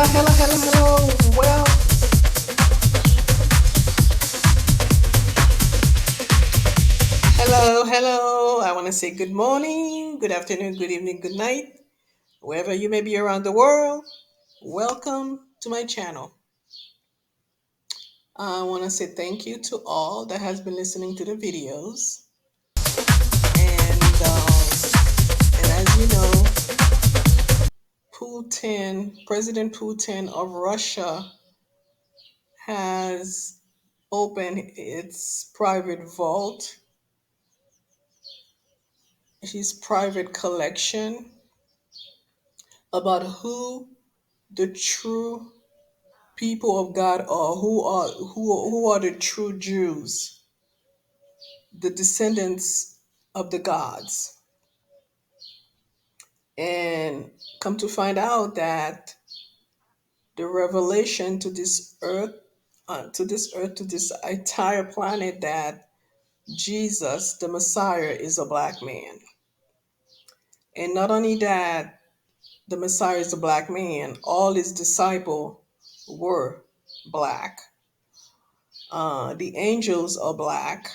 hello, hello, hello. Well, hello, hello. I want to say good morning, good afternoon, good evening, good night, wherever you may be around the world. Welcome to my channel. I want to say thank you to all that has been listening to the videos. And as you know, President Putin of Russia, has opened its private vault, his private collection about who the true people of God are, who are the true Jews, the descendants of the gods. And come to find out that the revelation to this earth, to this entire planet, that Jesus, the Messiah, is a black man. And not only that, the Messiah is a black man, all his disciples were black. The angels are black.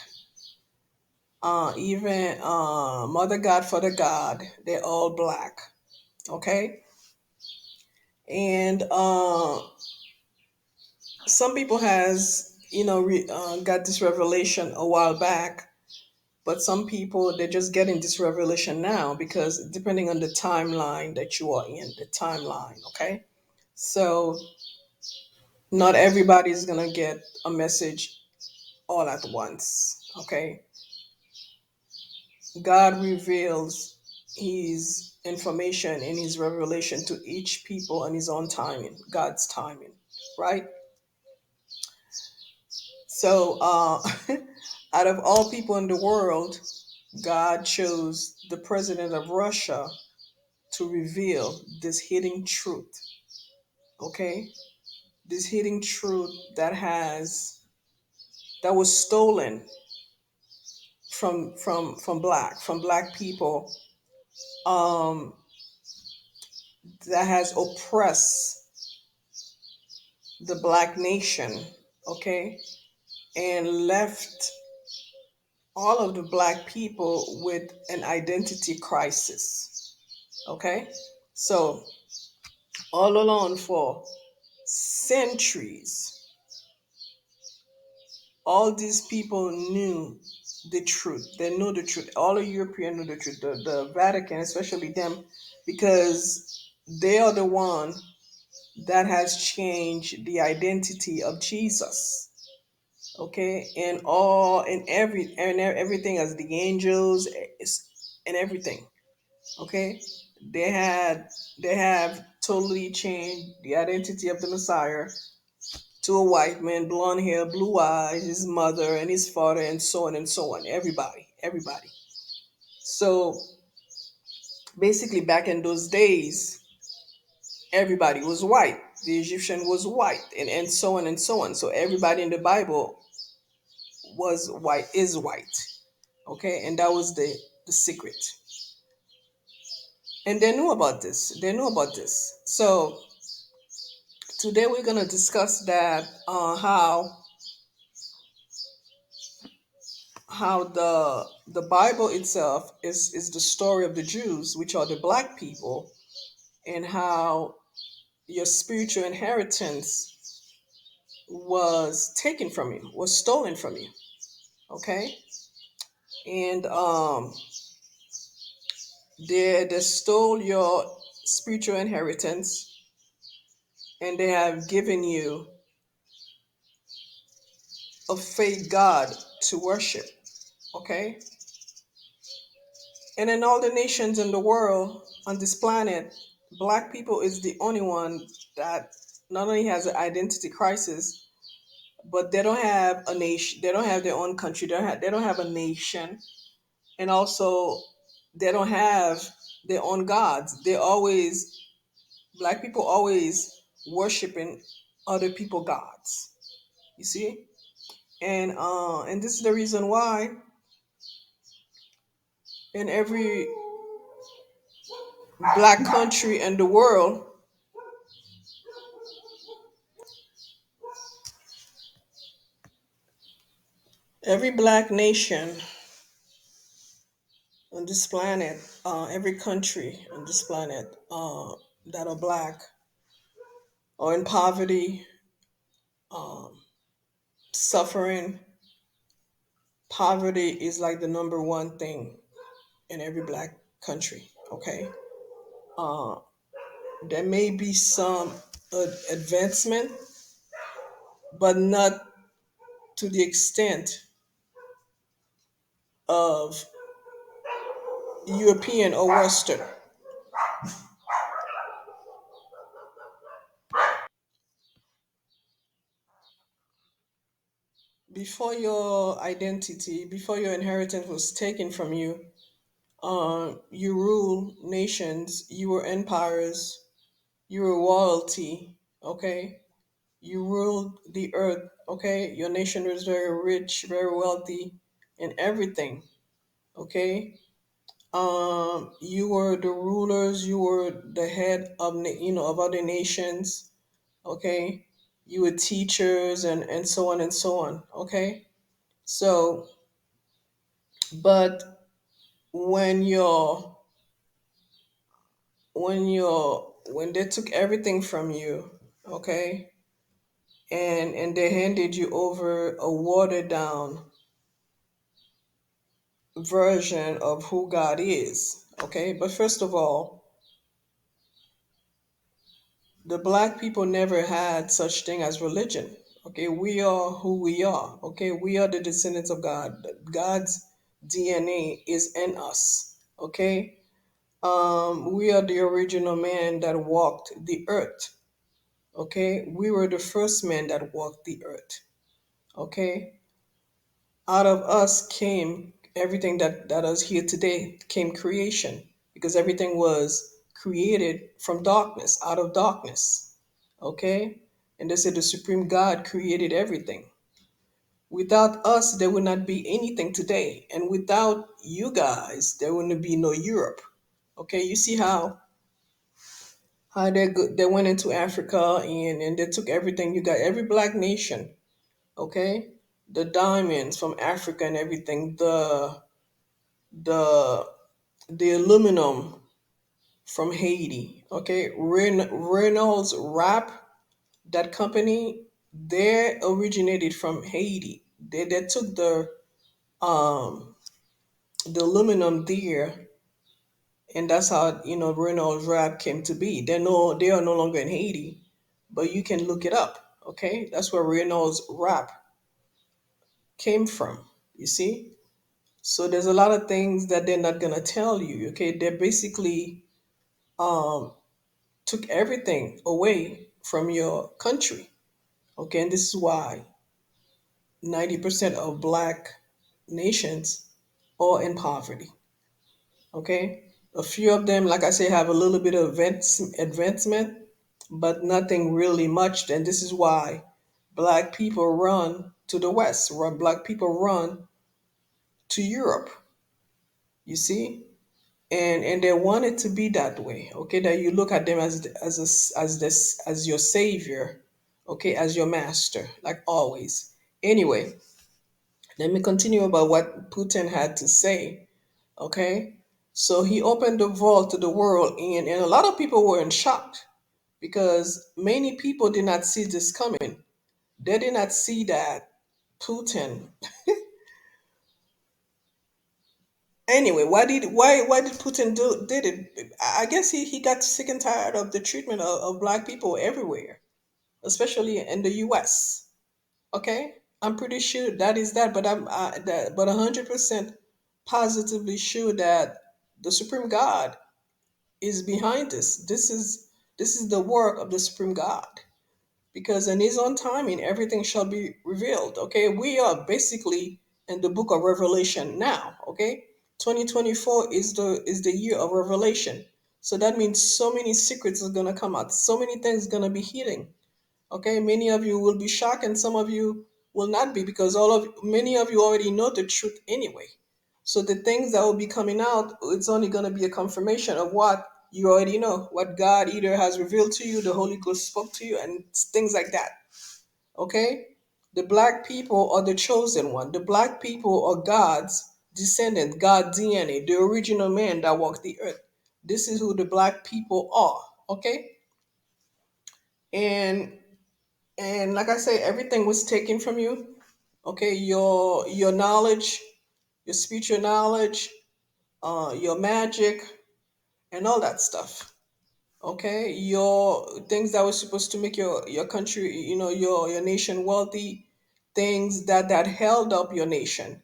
Even Mother God, Father God, they're all black. Okay, and some people has got this revelation a while back, but some people they're just getting this revelation now because depending on the timeline that you are in, the timeline. Okay, so not everybody is gonna get a message all at once. Okay, God reveals his information and his revelation to each people on his own timing, God's timing, right? So, out of all people in the world, God chose the president of Russia to reveal this hidden truth, okay? This hidden truth that was stolen from black people, um, that has oppressed the black nation, okay, and left all of the black people with an identity crisis, okay. So all along for centuries, all these people knew the truth. They know the truth. All the Europeans know the truth. The Vatican, especially them, because they are the one that has changed the identity of Jesus. Okay, and everything as the angels and everything. Okay, they had they have totally changed the identity of the Messiah to a white man, blonde hair, blue eyes, his mother and his father, and so on and so on. Everybody. So basically, back in those days, everybody was white. The Egyptian was white, and so on and so on. So everybody in the Bible was white, is white. Okay, and that was the secret. And they knew about this. They knew about this. So today we're gonna discuss that, how the Bible itself is the story of the Jews, which are the black people, and how your spiritual inheritance was taken from you, was stolen from you. Okay, and they stole your spiritual inheritance, and they have given you a fake God to worship. Okay, and in all the nations in the world on this planet, black people is the only one that not only has an identity crisis, but they don't have a nation. They don't have their own country. They don't have a nation, and also they don't have their own gods. Black people always worshiping other people gods. You see, and this is the reason why in every black country in the world, Every black nation on this planet, every country on this planet that are black or in poverty, suffering. Poverty is like the number one thing in every black country. Okay, uh, there may be some advancement, but not to the extent of European or Western. Before your identity, before your inheritance was taken from you, you rule nations, you were empires, you were royalty, okay? You ruled the earth, okay? Your nation was very rich, very wealthy, and everything, okay? You were the rulers, you were the head of, of other nations, okay? You were teachers and so on and so on, okay? So, but when you're when they took everything from you, okay, and they handed you over a watered down version of who God is, okay. But first of all, the black people never had such thing as religion, okay. We are who we are, okay. We are the descendants of God. God's DNA is in us, okay. We are the original man that walked the earth. Okay, we were the first men that walked the earth. Okay, out of us came everything that is here today, came creation, because everything was created from darkness, out of darkness. Okay, and they said the supreme God created everything. Without us, there would not be anything today, and without you guys, there wouldn't be no Europe. Okay, you see how they went into Africa and they took everything. You got every black nation, okay? The diamonds from Africa and everything, the the aluminum from Haiti, okay? Reynolds Wrap, that company, they originated from Haiti. They took um the aluminum there, and that's how Reynolds Wrap came to be. They are no longer in Haiti, but you can look it up, okay? That's where Reynolds Wrap came from. You see? So there's a lot of things that they're not gonna tell you. Okay, they basically um, took everything away from your country. Okay, and this is why 90% of black nations are in poverty. Okay, a few of them, like I say, have a little bit of advancement, but nothing really much. And this is why black people run to the West. Black people run to Europe. You see, and they want it to be that way, okay, that you look at them as your savior, okay, as your master, like always. Anyway, let me continue about what Putin had to say, okay. So he opened the vault to the world, and a lot of people were in shock because many people did not see this coming. They did not see that Putin. Anyway, why did Putin did it? I guess he got sick and tired of the treatment of black people everywhere, especially in the U.S. Okay, I'm pretty sure that is that, but 100% positively sure that the Supreme God is behind this. This is the work of the Supreme God, because in his own timing everything shall be revealed. Okay, we are basically in the book of Revelation now. Okay, 2024 is the year of Revelation, so that means so many secrets are going to come out, so many things going to be hidden. Okay, many of you will be shocked and some of you will not be, because many of you already know the truth anyway. So the things that will be coming out, it's only going to be a confirmation of what you already know, what God either has revealed to you, the Holy Ghost spoke to you, and things like that. Okay? The black people are the chosen one. The black people are God's descendant, God DNA, the original man that walked the earth. This is who the black people are. Okay, and like I say, everything was taken from you. Okay, your knowledge, your spiritual knowledge, your magic, and all that stuff. Okay, your things that were supposed to make your country, your nation wealthy, things that held up your nation.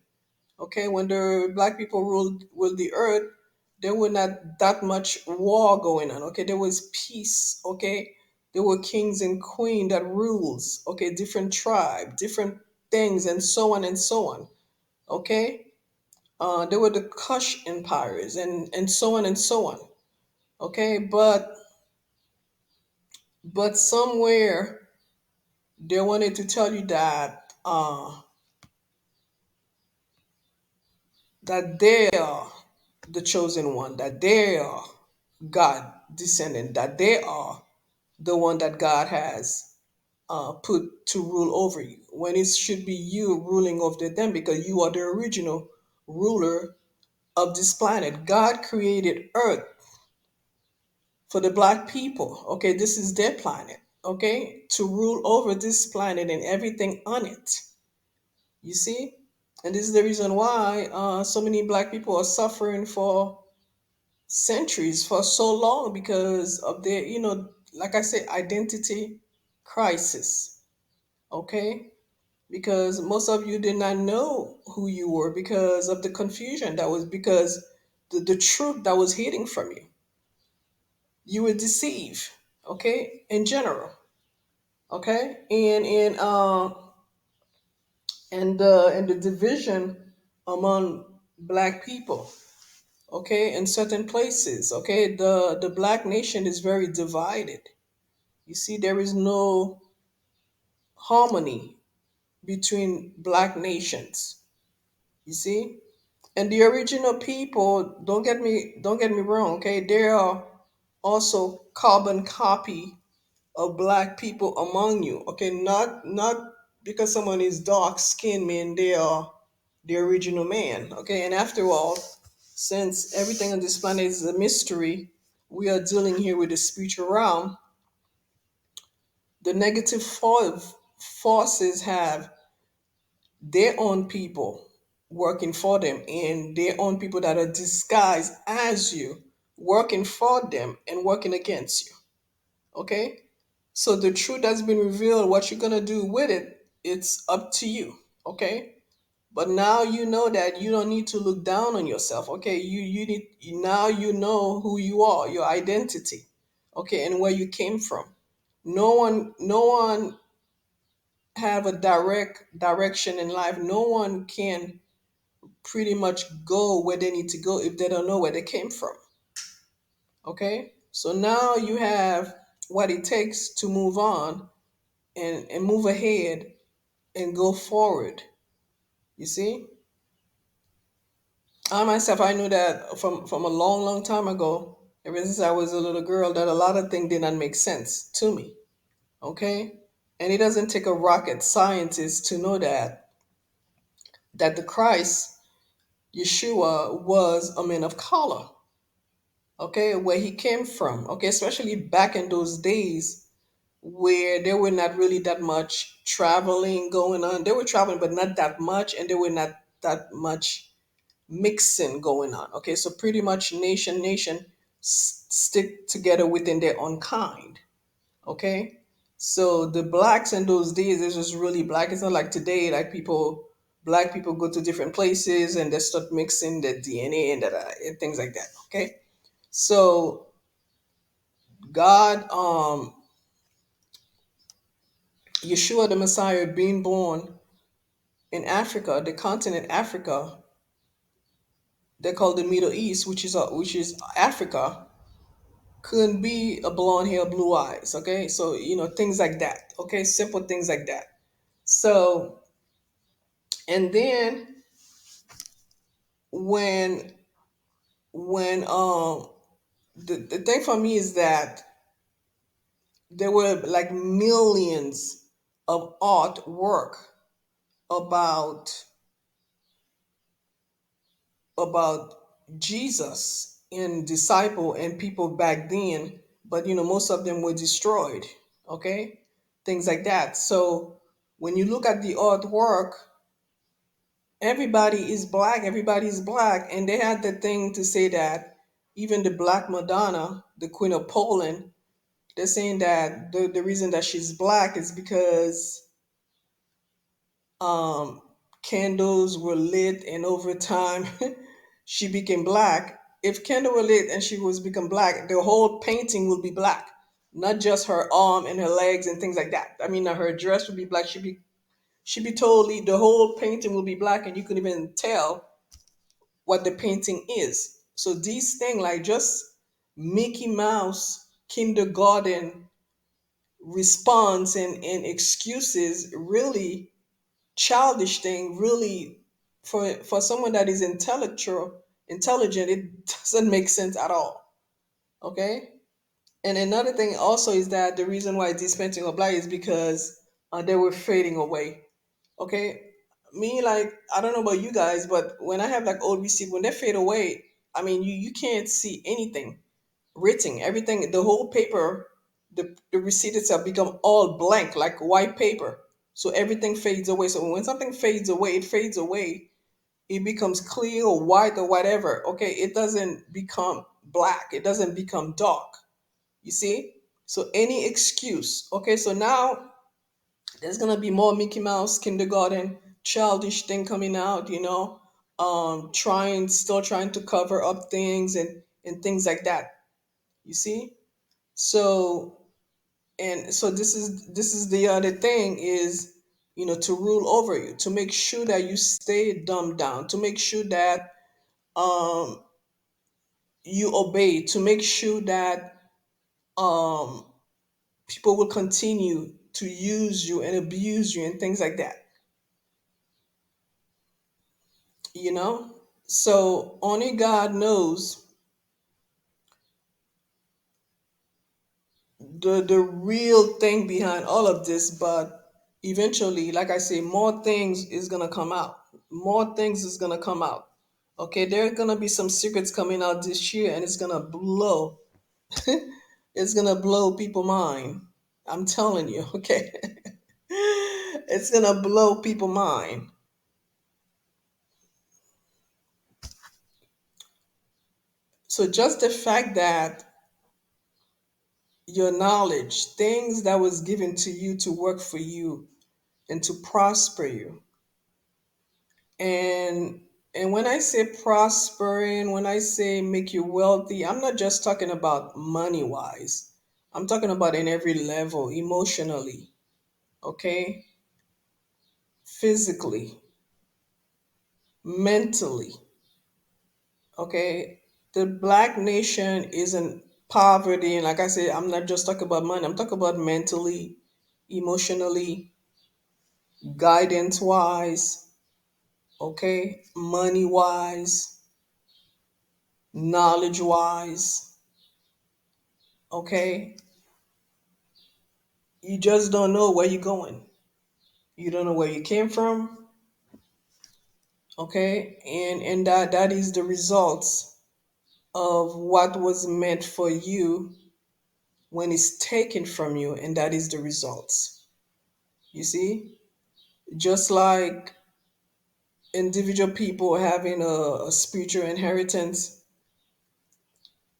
Okay, when the black people ruled the earth, there were not that much war going on. Okay, there was peace. Okay, there were kings and queen that rules. Okay, different tribe, different things, and so on and so on. Okay, there were the Kush empires and so on and so on. Okay, but somewhere they wanted to tell you that they are the chosen one, that they are God descendant, that they are the one that God has put to rule over you. When it should be you ruling over them, because you are the original ruler of this planet. God created Earth for the black people. Okay, this is their planet. Okay, to rule over this planet and everything on it. You see, and this is the reason why so many black people are suffering for centuries, for so long, because of their, like I say, identity crisis. Okay, because most of you did not know who you were because of the confusion that was, because the truth that was hidden from you. You were deceived. Okay, in general. Okay, and the division among black people. Okay, in certain places. Okay, the black nation is very divided. You see, there is no harmony between black nations. You see, and the original people, don't get me wrong. Okay, they are also carbon copy of black people among you. Okay, not because someone is dark skinned, man, they are the original man. Okay, and after all, since everything on this planet is a mystery, we are dealing here with the spiritual realm. The negative forces have their own people working for them, and their own people that are disguised as you, working for them and working against you. Okay, so the truth has been revealed. What you're gonna do with it, it's up to you. Okay, but now you know that you don't need to look down on yourself. Okay, now you know who you are, your identity. Okay, and where you came from. No one have a direct direction in life. No one can pretty much go where they need to go if they don't know where they came from. Okay, so now you have what it takes to move on and move ahead and go forward. You see, I myself, I knew that from a long, long time ago, ever since I was a little girl, that a lot of things did not make sense to me. Okay, and it doesn't take a rocket scientist to know that the Christ, Yeshua, was a man of color. Okay, where he came from. Okay, especially back in those days where there were not really that much traveling going on. They were traveling, but not that much, and there were not that much mixing going on. Okay, so pretty much nation stick together within their own kind. Okay, so the blacks in those days is just really black. It's not like today, like black people go to different places and they start mixing their DNA and things like that. Okay, so God, Yeshua the Messiah being born in Africa, the continent Africa, they call the Middle East, which is Africa, couldn't be a blonde hair, blue eyes. Okay, so things like that. Okay, simple things like that. So and then when when the thing for me is that there were like millions of artwork. about about Jesus and disciple and people back then, but most of them were destroyed. Okay, things like that. So when you look at the artwork, everybody is black. Everybody is black, and they had the thing to say that even the Black Madonna, the Queen of Poland, they're saying that the reason that she's black is because um, candles were lit, and over time she became black. If candle were lit and she was become black, the whole painting will be black, not just her arm and her legs and things like that. I mean, her dress would be black. She'd be totally, the whole painting will be black, and you couldn't even tell what the painting is. So these things like just Mickey Mouse kindergarten response and excuses, really childish thing, really, for someone that is intelligent, it doesn't make sense at all. Okay. And another thing also is that the reason why these paintings are black is because they were fading away. Okay. Me, like, I don't know about you guys, but when I have like old receipt, when they fade away, I mean, you can't see anything written. Everything, the whole paper, the receipt itself become all blank, like white paper. So everything fades away. So when something fades away, it fades away. It becomes clear or white or whatever. Okay, it doesn't become black. It doesn't become dark. You see? So any excuse. Okay, so now there's gonna be more Mickey Mouse kindergarten childish thing coming out. Still trying to cover up things and things like that. You see? So, and so this is the other thing is, to rule over you, to make sure that you stay dumbed down, to make sure that um you obey, to make sure that um people will continue to use you and abuse you and things like that. you know so only God knows the real thing behind all of this, but eventually, like I say, more things is gonna come out. More things is gonna come out. Okay, there are gonna be some secrets coming out this year, and it's gonna blow. It's gonna blow people mind. I'm telling you. Okay, it's gonna blow people mind. So just the fact that your knowledge, things that was given to you to work for you and to prosper you, and when I say prospering, when I say make you wealthy, I'm not just talking about money wise. I'm talking about in every level, emotionally, okay, physically, mentally, okay. The black nation isn't poverty, and like I said, I'm not just talking about money. I'm talking about mentally, emotionally, guidance wise, okay, money wise, knowledge wise, okay. You just don't know where you're going. You don't know where you came from, okay? And that is the results of what was meant for you when it's taken from you, and that is the results. You see? Just like individual people having a spiritual inheritance,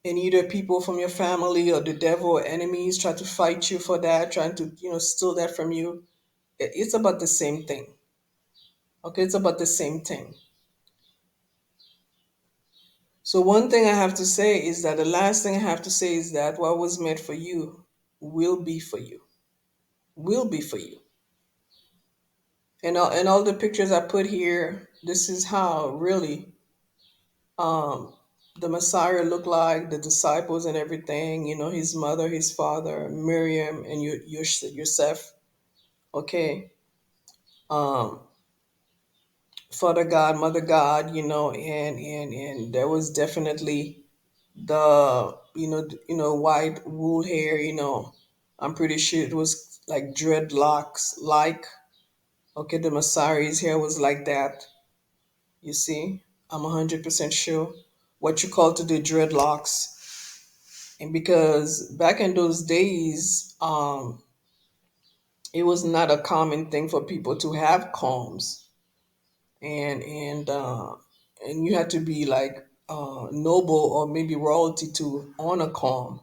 and either people from your family or the devil or enemies try to fight you for that, trying to, steal that from you. It's about the same thing. Okay, it's about the same thing. So one thing I have to say is that the last thing I have to say is that what was meant for you will be for you. Will be for you. And all the pictures I put here, this is how really um the Messiah looked like, the disciples and everything, his mother, his father, Miriam, and yourself, okay? Um Father God, Mother God, and there was definitely the white wool hair. I'm pretty sure it was like dreadlocks, like, Okay, the Messiah's hair was like that. You see, I'm 100% sure. What you call today dreadlocks. And because back in those days, it was not a common thing for people to have combs, and and you had to be like noble or maybe royalty to own a comb.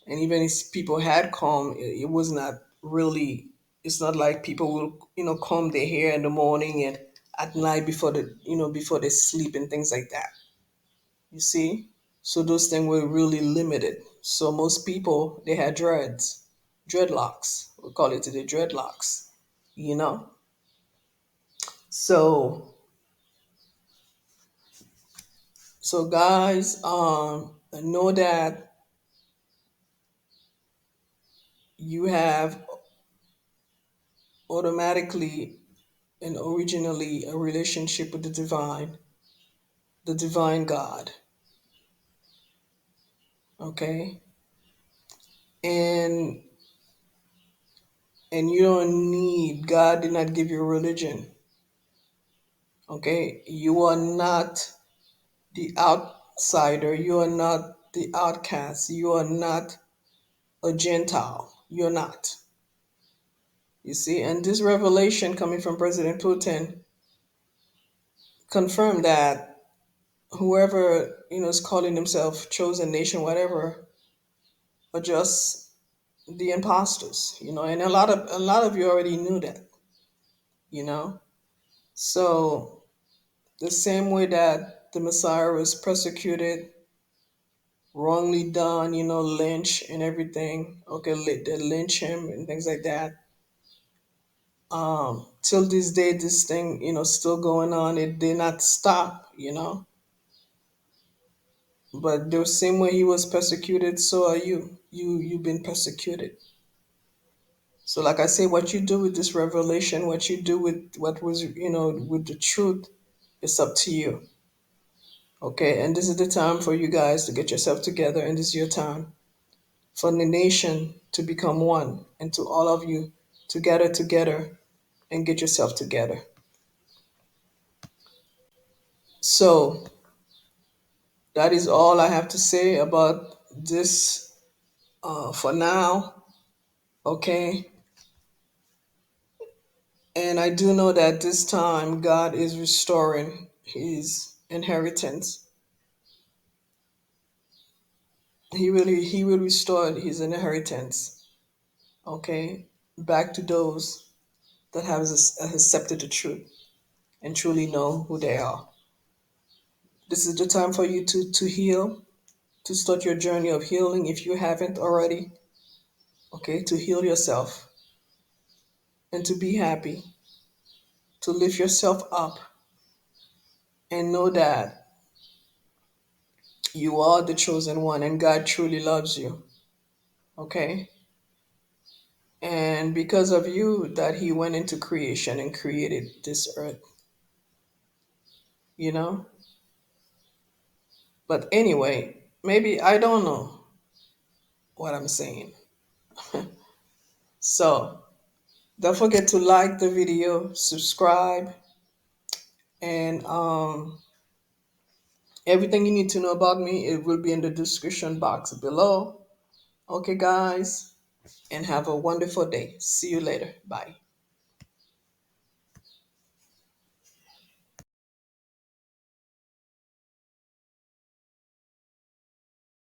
And even if people had comb, it was not really. It's not like people will comb their hair in the morning and at night before before they sleep and things like that. You see. So those things were really limited. So most people they had dreadlocks. We call it the dreadlocks. You know. So guys, know that you have automatically and originally a relationship with the divine God. Okay, and you don't need. God did not give you a religion. Okay, you are not the outsider. You are not the outcast. You are not a Gentile. You're not. You see, and this revelation coming from President Putin confirmed that whoever is calling himself chosen nation, whatever, are just the imposters. And a lot of you already knew that. You know, so the same way that the Messiah was persecuted, wrongly done, lynch and everything. Okay, they lynch him and things like that. Till this day, this thing, still going on. It did not stop. But the same way he was persecuted, so are you. You've been persecuted. So, like I say, what you do with this revelation, what you do with what was, with the truth, it's up to you. Okay, and this is the time for you guys to get yourself together, and this is your time for the nation to become one, and to all of you to gather together and get yourself together. So, that is all I have to say about this for now. Okay, and I do know that this time God is restoring his inheritance. He will restore his inheritance, okay, back to those that have accepted the truth and truly know who they are. This is the time for you to heal, to start your journey of healing if you haven't already, okay, to heal yourself and to be happy, to lift yourself up and know that you are the chosen one and God truly loves you, okay? And because of you, that He went into creation and created this earth, you know? But anyway, maybe I don't know what I'm saying. So don't forget to like the video, subscribe, and everything you need to know about me, it will be in the description box below. Okay, guys, and have a wonderful day. See you later. Bye.